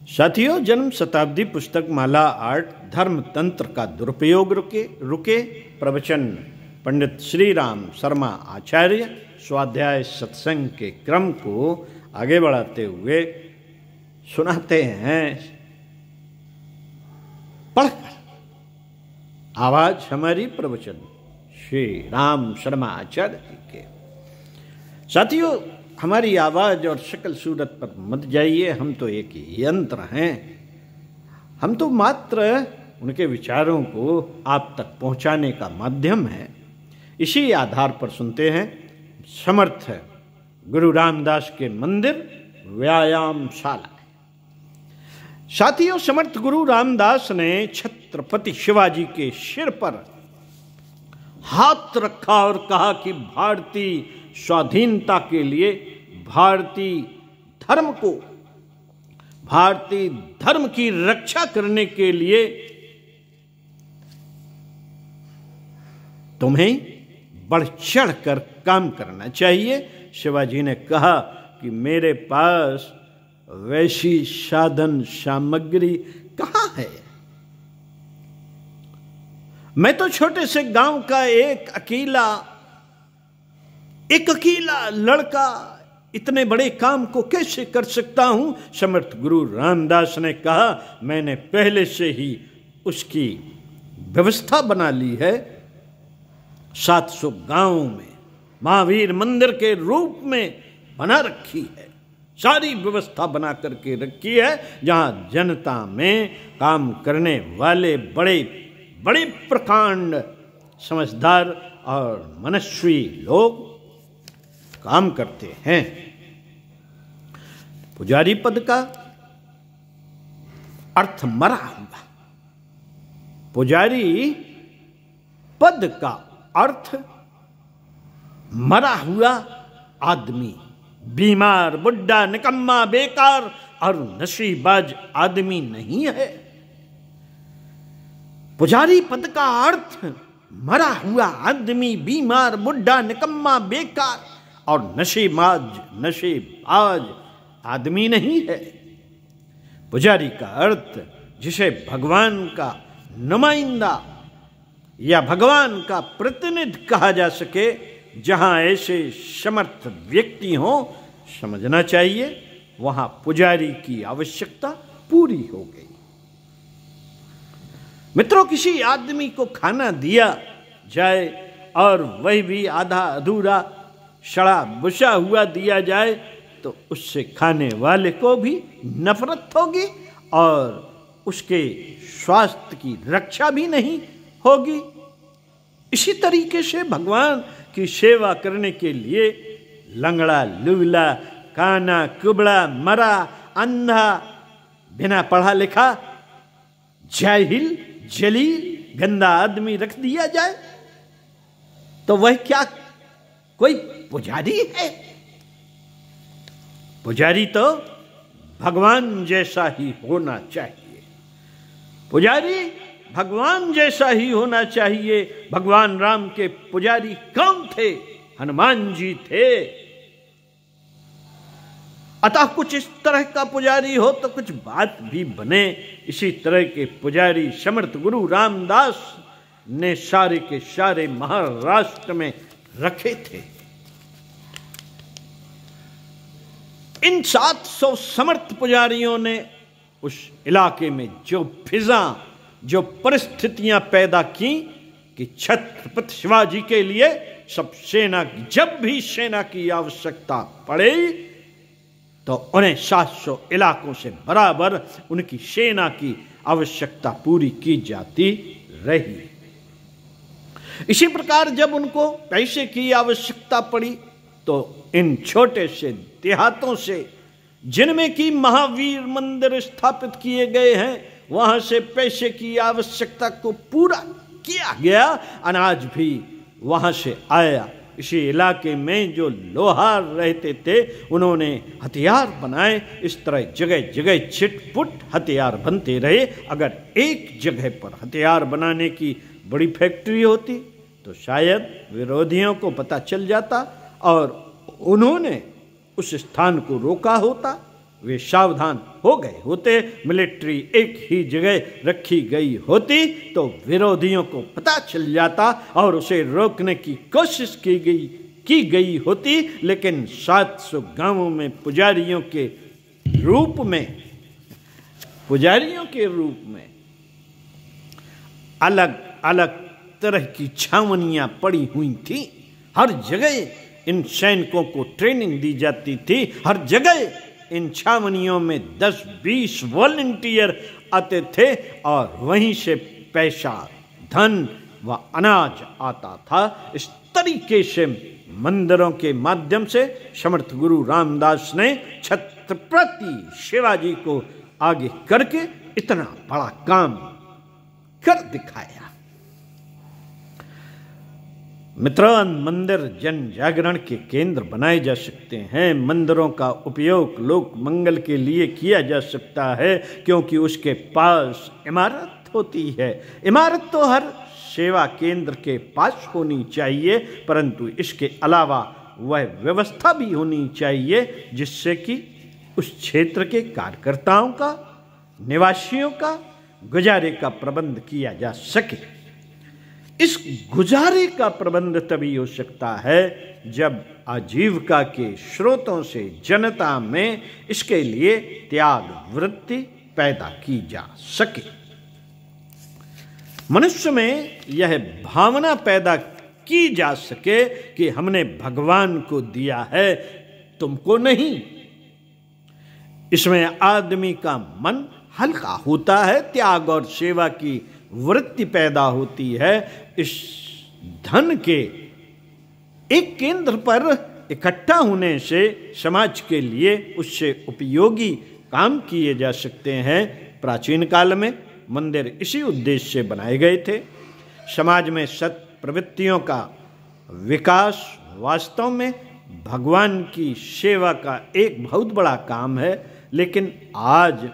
साथियों, जन्म शताब्दी पुस्तक माला 8 धर्म तंत्र का दुरुपयोग रुके प्रवचन पंडित श्री राम शर्मा आचार्य स्वाध्याय सत्संग के क्रम को आगे बढ़ाते हुए सुनाते हैं। पढ़कर आवाज हमारी प्रवचन श्री राम शर्मा आचार्य जी के। साथियों, हमारी आवाज और शक्ल सूरत पर मत जाइए, हम तो एक यंत्र हैं। हम तो मात्र उनके विचारों को आप तक पहुंचाने का माध्यम है। इसी आधार पर सुनते हैं समर्थ गुरु रामदास के मंदिर व्यायामशाला। साथियों, समर्थ गुरु रामदास ने छत्रपति शिवाजी के सिर पर हाथ रखा और कहा कि भारतीय स्वाधीनता के लिए, भारतीय धर्म की रक्षा करने के लिए तुम्हें बढ़ चढ़ कर काम करना चाहिए। शिवाजी ने कहा कि मेरे पास वैसी साधन सामग्री कहाँ है। मैं तो छोटे से गांव का एक अकेला लड़का इतने बड़े काम को कैसे कर सकता हूं। समर्थ गुरु रामदास ने कहा, मैंने पहले से ही उसकी व्यवस्था बना ली है। 700 गांवों में महावीर मंदिर के रूप में बना रखी है, सारी व्यवस्था बना करके रखी है, जहां जनता में काम करने वाले बड़े बड़े प्रकांड समझदार और मनस्वी लोग काम करते हैं। पुजारी पद का अर्थ मरा हुआ। पुजारी पद का अर्थ मरा हुआ आदमी, बीमार, बुढ़ा, निकम्मा, बेकार और नशीबाज आदमी नहीं है। पुजारी पद का अर्थ मरा हुआ आदमी, बीमार, बुढ़ा, निकम्मा, बेकार और नशेबाज आदमी नहीं है। पुजारी का अर्थ जिसे भगवान का नुमाइंदा या भगवान का प्रतिनिधि कहा जा सके, जहां ऐसे समर्थ व्यक्ति हों, समझना चाहिए वहां पुजारी की आवश्यकता पूरी हो गई। मित्रों, किसी आदमी को खाना दिया जाए और वह भी आधा अधूरा, सड़ा बुसा हुआ दिया जाए तो उससे खाने वाले को भी नफरत होगी और उसके स्वास्थ्य की रक्षा भी नहीं होगी। इसी तरीके से भगवान की सेवा करने के लिए लंगड़ा, लुगला, काना, कुबड़ा, मरा, अंधा, बिना पढ़ा लिखा, जाहिल, जलील, गंदा आदमी रख दिया जाए तो वह क्या कोई पुजारी है? पुजारी तो भगवान जैसा ही होना चाहिए। पुजारी भगवान जैसा ही होना चाहिए। भगवान राम के पुजारी कौन थे? हनुमान जी थे। अतः कुछ इस तरह का पुजारी हो तो कुछ बात भी बने। इसी तरह के पुजारी समर्थ गुरु रामदास ने सारे के सारे महाराष्ट्र में रखे थे। इन 700 समर्थ पुजारियों ने उस इलाके में जो फिजा, जो परिस्थितियां पैदा की कि छत्रपति शिवाजी के लिए जब भी सेना की आवश्यकता पड़े तो उन्हें 700 इलाकों से बराबर उनकी सेना की आवश्यकता पूरी की जाती रही। इसी प्रकार जब उनको पैसे की आवश्यकता पड़ी तो इन छोटे से देहातों से, जिनमें की महावीर मंदिर स्थापित किए गए हैं, वहां से पैसे की आवश्यकता को पूरा किया गया। अनाज भी वहां से आया। इसी इलाके में जो लोहार रहते थे, उन्होंने हथियार बनाए। इस तरह जगह जगह छिटपुट हथियार बनते रहे। अगर एक जगह पर हथियार बनाने की बड़ी फैक्ट्री होती तो शायद विरोधियों को पता चल जाता और उन्होंने उस स्थान को रोका होता, वे सावधान हो गए होते, मिलिट्री एक ही जगह रखी गई होती तो विरोधियों को पता चल जाता और उसे रोकने की कोशिश की गई होती। लेकिन 700 गांवों में पुजारियों के रूप में अलग अलग तरह की छावनियां पड़ी हुई थी। हर जगह इन सैनिकों को ट्रेनिंग दी जाती थी। हर जगह इन छावनियों में 10-20 वॉलंटियर आते थे और वहीं से पैसा, धन व अनाज आता था। इस तरीके से मंदिरों के माध्यम से समर्थ गुरु रामदास ने छत्रपति शिवाजी को आगे करके इतना बड़ा काम कर दिखाया। मित्रों, मंदिर जन जागरण के केंद्र बनाए जा सकते हैं। मंदिरों का उपयोग लोक मंगल के लिए किया जा सकता है, क्योंकि उसके पास इमारत होती है। इमारत तो हर सेवा केंद्र के पास होनी चाहिए, परंतु इसके अलावा वह व्यवस्था भी होनी चाहिए जिससे कि उस क्षेत्र के कार्यकर्ताओं का, निवासियों का गुजारे का प्रबंध किया जा सके। इस गुजारे का प्रबंध तभी हो सकता है जब आजीविका के स्रोतों से जनता में इसके लिए त्याग वृत्ति पैदा की जा सके। मनुष्य में यह भावना पैदा की जा सके कि हमने भगवान को दिया है, तुमको नहीं। इसमें आदमी का मन हल्का होता है, त्याग और सेवा की वृत्ति पैदा होती है। इस धन के एक केंद्र पर इकट्ठा होने से समाज के लिए उससे उपयोगी काम किए जा सकते हैं। प्राचीन काल में मंदिर इसी उद्देश्य से बनाए गए थे। समाज में सत प्रवृत्तियों का विकास वास्तव में भगवान की सेवा का एक बहुत बड़ा काम है। लेकिन आज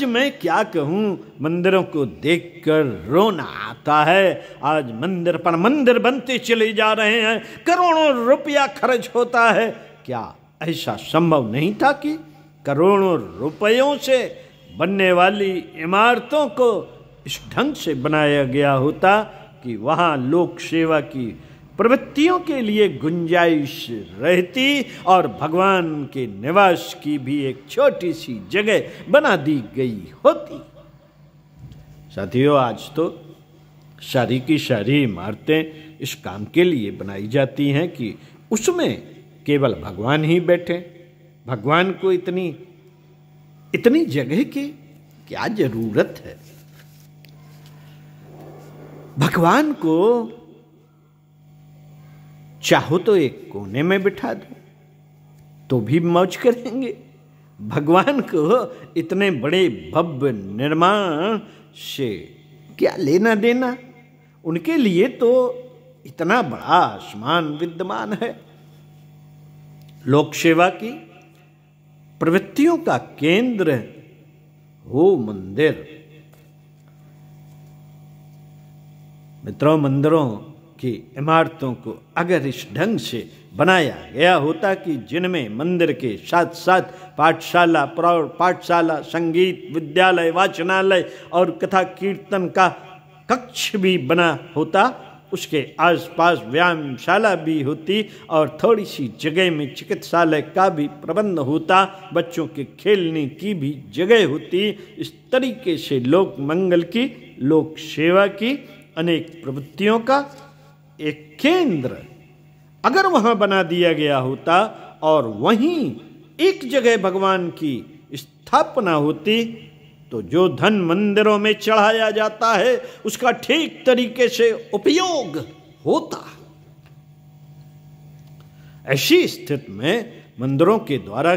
मैं क्या कहूं, मंदिरों को देखकर रोना आता है। आज मंदिर पर मंदिर बनते चले जा रहे हैं, करोड़ों रुपया खर्च होता है। क्या ऐसा संभव नहीं था कि करोड़ों रुपयों से बनने वाली इमारतों को इस ढंग से बनाया गया होता कि वहां लोक सेवा की प्रवृत्तियों के लिए गुंजाइश रहती और भगवान के निवास की भी एक छोटी सी जगह बना दी गई होती। साथियों, आज तो सारी की सारी इमारतें इस काम के लिए बनाई जाती हैं कि उसमें केवल भगवान ही बैठे। भगवान को इतनी जगह की क्या जरूरत है? भगवान को चाहो तो एक कोने में बिठा दो तो भी मौज करेंगे। भगवान को इतने बड़े भव्य निर्माण से क्या लेना देना? उनके लिए तो इतना बड़ा आसमान विद्यमान है। लोक सेवा की प्रवृत्तियों का केंद्र हो मंदिर। मित्रों, मंदिरों की इमारतों को अगर इस ढंग से बनाया गया होता कि जिनमें मंदिर के साथ साथ पाठशाला, प्रौढ़ पाठशाला, संगीत विद्यालय, वाचनालय और कथा कीर्तन का कक्ष भी बना होता, उसके आसपास व्यायामशाला भी होती और थोड़ी सी जगह में चिकित्सालय का भी प्रबंध होता, बच्चों के खेलने की भी जगह होती। इस तरीके से लोक मंगल की, लोक सेवा की, अनेक प्रवृत्तियों का एक केंद्र अगर वहां बना दिया गया होता और वहीं एक जगह भगवान की स्थापना होती तो जो धन मंदिरों में चढ़ाया जाता है उसका ठीक तरीके से उपयोग होता। ऐसी स्थिति में मंदिरों के द्वारा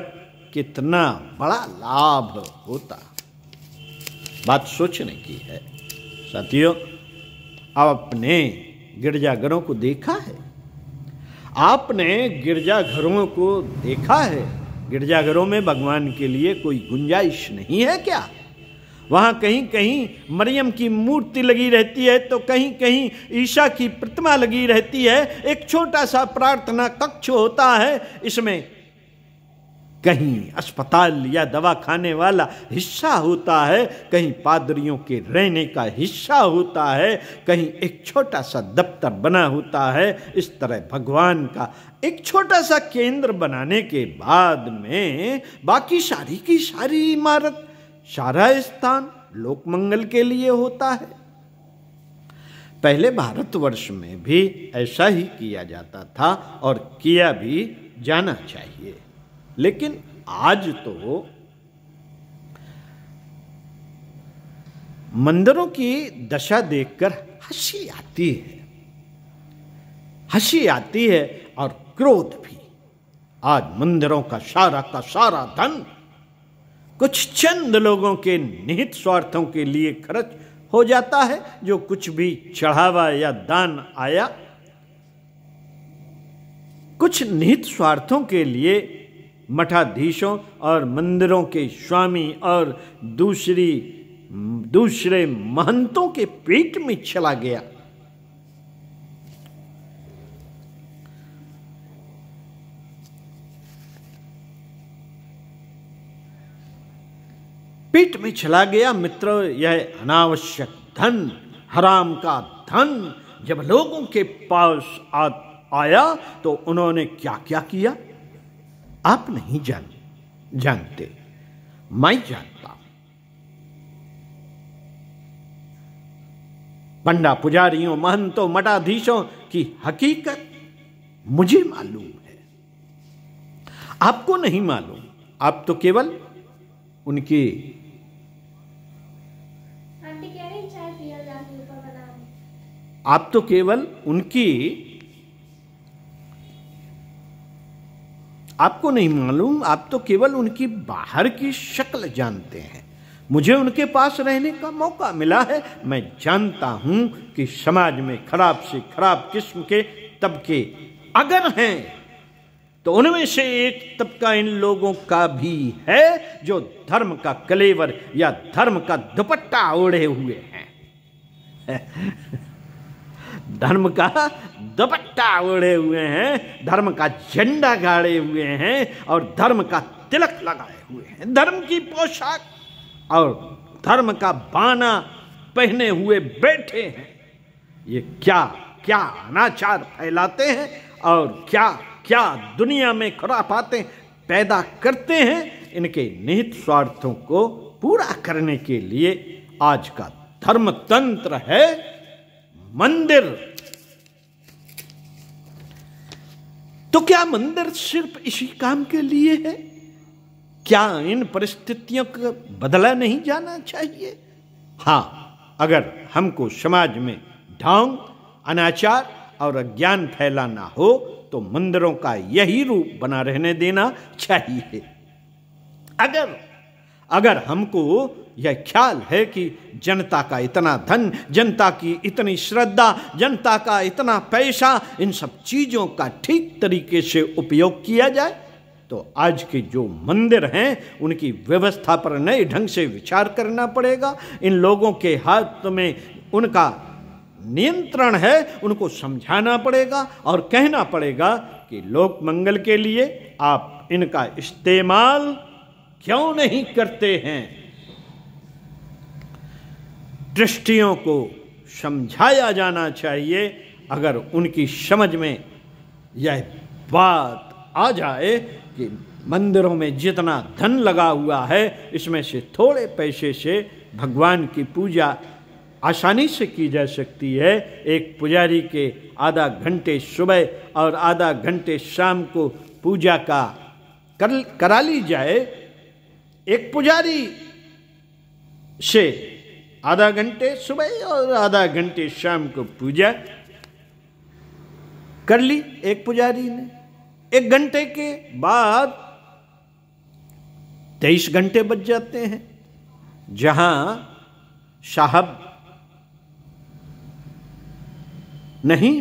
कितना बड़ा लाभ होता, बात सोचने की है। साथियों, आपने गिरजाघरों को देखा है? आपने गिरजाघरों को देखा है? गिरजाघरों में भगवान के लिए कोई गुंजाइश नहीं है क्या? वहाँ कहीं कहीं मरियम की मूर्ति लगी रहती है, तो कहीं कहीं ईसा की प्रतिमा लगी रहती है। एक छोटा सा प्रार्थना कक्ष होता है, इसमें कहीं अस्पताल या दवा खाने वाला हिस्सा होता है, कहीं पादरियों के रहने का हिस्सा होता है, कहीं एक छोटा सा दफ्तर बना होता है। इस तरह भगवान का एक छोटा सा केंद्र बनाने के बाद में बाकी सारी की सारी इमारत, सारा स्थान लोक मंगल के लिए होता है। पहले भारतवर्ष में भी ऐसा ही किया जाता था और किया भी जाना चाहिए, लेकिन आज तो मंदिरों की दशा देखकर हंसी आती है, हंसी आती है और क्रोध भी। आज मंदिरों का सारा धन कुछ चंद लोगों के निहित स्वार्थों के लिए खर्च हो जाता है। जो कुछ भी चढ़ावा या दान आया, कुछ निहित स्वार्थों के लिए मठाधीशों और मंदिरों के स्वामी और दूसरे महंतों के पेट में चला गया। पेट में चला गया मित्र यह अनावश्यक धन, हराम का धन जब लोगों के पास आया तो उन्होंने क्या क्या किया आप नहीं जानते, मैं जानता हूं। पंडा पुजारियों, महंतों, मठाधीशों की हकीकत मुझे मालूम है, आपको नहीं मालूम। आप तो केवल उनकी आपको नहीं मालूम, आप तो केवल उनकी बाहर की शक्ल जानते हैं। मुझे उनके पास रहने का मौका मिला है। मैं जानता हूं कि समाज में खराब से खराब किस्म के तबके अगर हैं तो उनमें से एक तबका इन लोगों का भी है जो धर्म का कलेवर या धर्म का दुपट्टा ओढ़े हुए हैं। धर्म का दुपट्टा ओढ़े हुए हैं, धर्म का झंडा गाड़े हुए हैं और धर्म का तिलक लगाए हुए हैं, धर्म की पोशाक और धर्म का बाना पहने हुए बैठे हैं। ये क्या क्या अनाचार फैलाते हैं और क्या क्या दुनिया में खुराफातें पैदा करते हैं। इनके निहित स्वार्थों को पूरा करने के लिए आज का धर्म तंत्र है मंदिर। तो क्या मंदिर सिर्फ इसी काम के लिए है? क्या इन परिस्थितियों को बदला नहीं जाना चाहिए? हाँ, अगर हमको समाज में ढोंग, अनाचार और अज्ञान फैलाना हो तो मंदिरों का यही रूप बना रहने देना चाहिए। अगर हमको यह ख्याल है कि जनता का इतना धन, जनता की इतनी श्रद्धा, जनता का इतना पैसा, इन सब चीजों का ठीक तरीके से उपयोग किया जाए तो आज के जो मंदिर हैं उनकी व्यवस्था पर नए ढंग से विचार करना पड़ेगा। इन लोगों के हाथ में उनका नियंत्रण है, उनको समझाना पड़ेगा और कहना पड़ेगा कि लोक मंगल के लिए आप इनका इस्तेमाल क्यों नहीं करते हैं। ट्रस्टियों को समझाया जाना चाहिए। अगर उनकी समझ में यह बात आ जाए कि मंदिरों में जितना धन लगा हुआ है इसमें से थोड़े पैसे से भगवान की पूजा आसानी से की जा सकती है। एक पुजारी के आधा घंटे सुबह और आधा घंटे शाम को पूजा का करा ली जाए। एक पुजारी से आधा घंटे सुबह और आधा घंटे शाम को पूजा कर ली एक पुजारी ने, 1 घंटे के बाद 23 घंटे बच जाते हैं। जहां साहब नहीं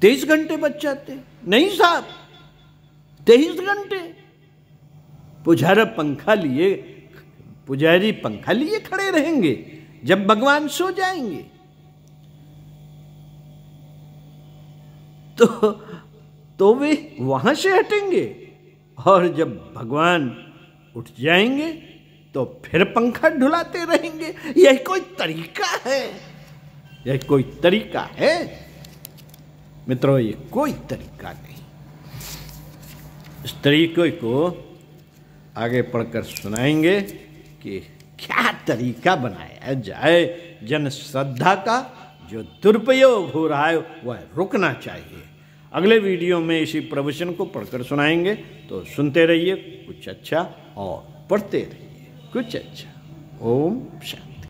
23 घंटे बच जाते, नहीं साहब 23 घंटे। पुजारा पंखा लिए पुजारी पंखा लिए खड़े रहेंगे जब भगवान सो जाएंगे। तो वे वहां से हटेंगे और जब भगवान उठ जाएंगे तो फिर पंखा ढुलाते रहेंगे। यह कोई तरीका है? यह कोई तरीका है? मित्रों, ये कोई तरीका नहीं। इस तरीके को आगे पढ़कर सुनाएंगे कि क्या तरीका बनाया जाए। जन श्रद्धा का जो दुरुपयोग हो रहा है वह रुकना चाहिए। अगले वीडियो में इसी प्रवचन को पढ़कर सुनाएंगे, तो सुनते रहिए कुछ अच्छा और पढ़ते रहिए कुछ अच्छा। ओम शांति।